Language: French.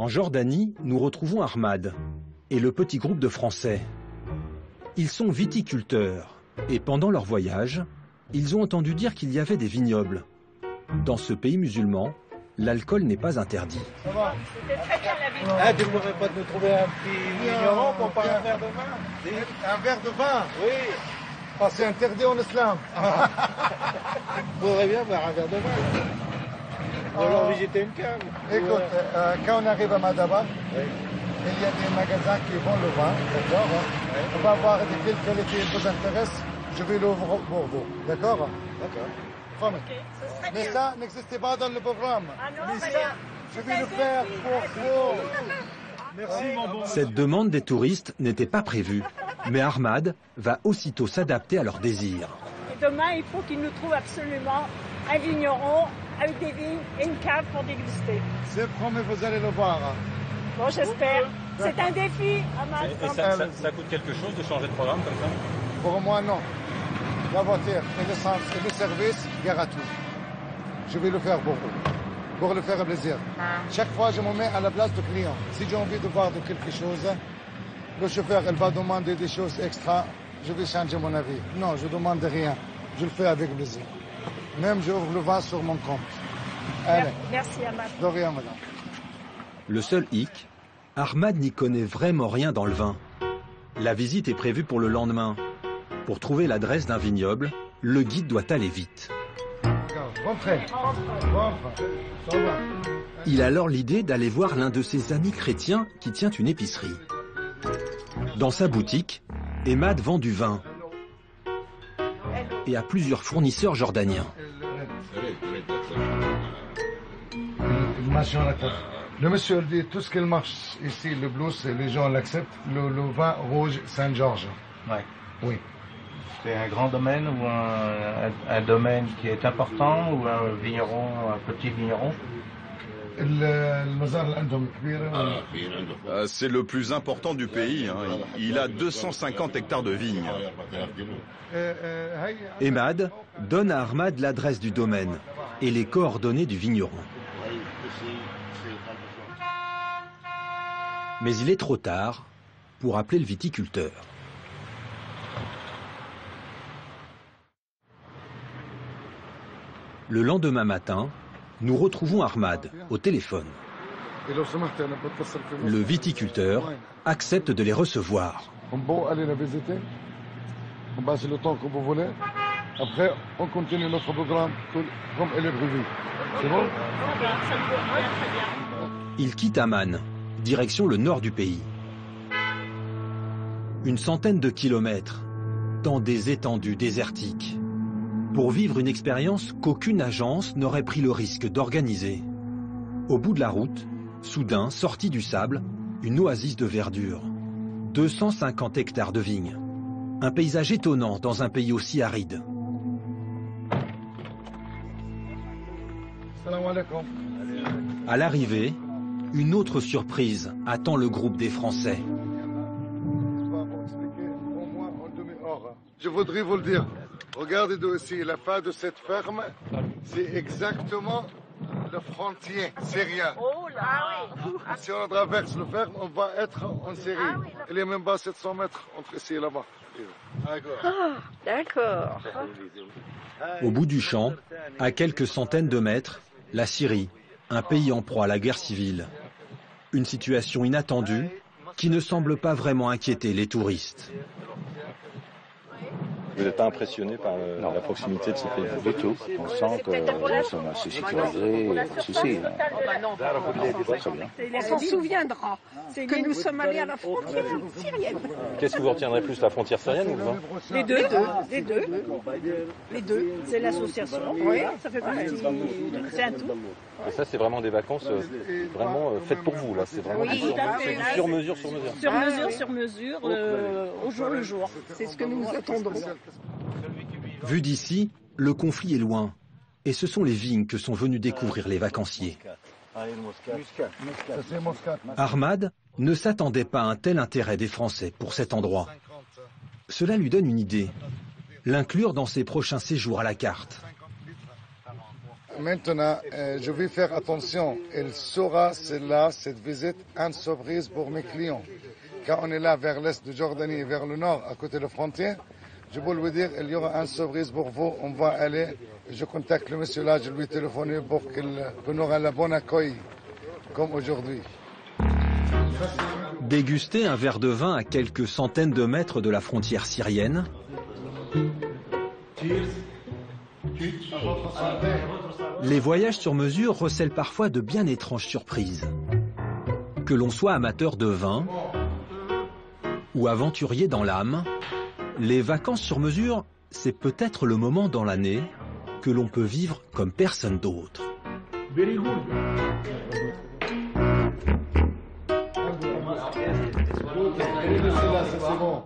En Jordanie, nous retrouvons Ahmad et le petit groupe de Français. Ils sont viticulteurs et pendant leur voyage, ils ont entendu dire qu'il y avait des vignobles. Dans ce pays musulman, l'alcool n'est pas interdit. Ça va. Ah, tu ne pourrais pas nous trouver un petit vigneron pour pas un verre de vin? Un verre de vin? Oui. Ah, c'est interdit en islam. Vous voudriez bien boire un verre de vin? Ou alors visiter une cave? Écoute, quand on arrive à Madaba, il y a des magasins qui vendent le vin, d'accord? On va voir de quelle qualité il vous intéresse. Je vais l'ouvrir pour vous, d'accord? D'accord. Mais ça n'existait pas dans le programme. Mais ça, je vais le faire pour vous. Merci, mon bon. Cette demande des touristes n'était pas prévue, mais Ahmad va aussitôt s'adapter à leurs désirs. Et demain, il faut qu'ils nous trouvent absolument un vigneron avec des vignes et une cave pour déguster. C'est promis, vous allez le voir. Bon, j'espère. C'est un défi, Ahmad. Et ça coûte quelque chose de changer de programme comme ça? Pour moi, non. La voiture et l'essence et le service gratuit. Je vais le faire pour vous, pour le faire plaisir. Chaque fois, je me mets à la place du client. Si j'ai envie de voir de quelque chose, le chauffeur il va demander des choses extra. Je vais changer mon avis. Non, je ne demande rien. Je le fais avec plaisir. Même j'ouvre le vin sur mon compte. Allez. Merci, Ahmad. De rien, madame. Le seul hic, Ahmad n'y connaît vraiment rien dans le vin. La visite est prévue pour le lendemain. Pour trouver l'adresse d'un vignoble, le guide doit aller vite. Rentrez. Il a alors l'idée d'aller voir l'un de ses amis chrétiens qui tient une épicerie. Dans sa boutique, Ahmad vend du vin et a plusieurs fournisseurs jordaniens. Le monsieur dit tout ce qu'il marche ici, le blues, les gens l'acceptent. Le vin rouge Saint-Georges. Ouais. Oui. C'est un grand domaine ou un domaine qui est important ou un vigneron, un petit vigneron? C'est le plus important du pays. Il a 250 hectares de vignes. Ahmad donne à Ahmad l'adresse du domaine et les coordonnées du vigneron. Mais il est trop tard pour appeler le viticulteur. Le lendemain matin, nous retrouvons Ahmad au téléphone. Le viticulteur accepte de les recevoir. On peut aller la visiter. On passe le temps que vous voulez. Après, on continue notre programme comme elle est prévu. C'est bon? Il quitte Amman, direction le nord du pays. Une centaine de kilomètres, dans des étendues désertiques, pour vivre une expérience qu'aucune agence n'aurait pris le risque d'organiser. Au bout de la route, soudain, sortie du sable, une oasis de verdure. 250 hectares de vignes. Un paysage étonnant dans un pays aussi aride. Salam alaikum. À l'arrivée, une autre surprise attend le groupe des Français. Je voudrais vous le dire. Regardez ici, la fin de cette ferme, c'est exactement le frontier syrien. Oh là, Si on traverse le ferme, on va être en Syrie. Il y a même pas 700 mètres entre ici et là-bas. d'accord. Au bout du champ, à quelques centaines de mètres, la Syrie, un pays en proie à la guerre civile. Une situation inattendue qui ne semble pas vraiment inquiéter les touristes. Vous n'êtes pas impressionné par la proximité de ce pays? Du tout. On sent que nous sommes assez sécurisés. Si. Très bien. On s'en souviendra que nous sommes allés à la frontière syrienne. Qu'est-ce que vous retiendrez plus, la frontière syrienne ou le vin? Les deux. C'est l'association. Oui, ça fait partie. C'est un tout. Et ça, c'est vraiment des vacances vraiment faites pour vous, là. C'est vraiment sur mesure. Sur mesure, au jour le jour. C'est ce que nous attendons. Vu d'ici, le conflit est loin. Et ce sont les vignes que sont venus découvrir les vacanciers. Ahmad ne s'attendait pas à un tel intérêt des Français pour cet endroit. Cela lui donne une idée. L'inclure dans ses prochains séjours à la carte. Maintenant, je vais faire attention. Elle sera, celle-là, cette visite, une surprise pour mes clients. Quand on est là vers l'est de Jordanie et vers le nord, à côté de la frontière, je peux lui dire, il y aura une surprise pour vous. On va aller, je contacte le monsieur là, je lui téléphone pour qu'on aura le bon accueil, comme aujourd'hui. Déguster un verre de vin à quelques centaines de mètres de la frontière syrienne. Les voyages sur mesure recèlent parfois de bien étranges surprises. Que l'on soit amateur de vin ou aventurier dans l'âme, les vacances sur mesure, c'est peut-être le moment dans l'année que l'on peut vivre comme personne d'autre. C'est bon.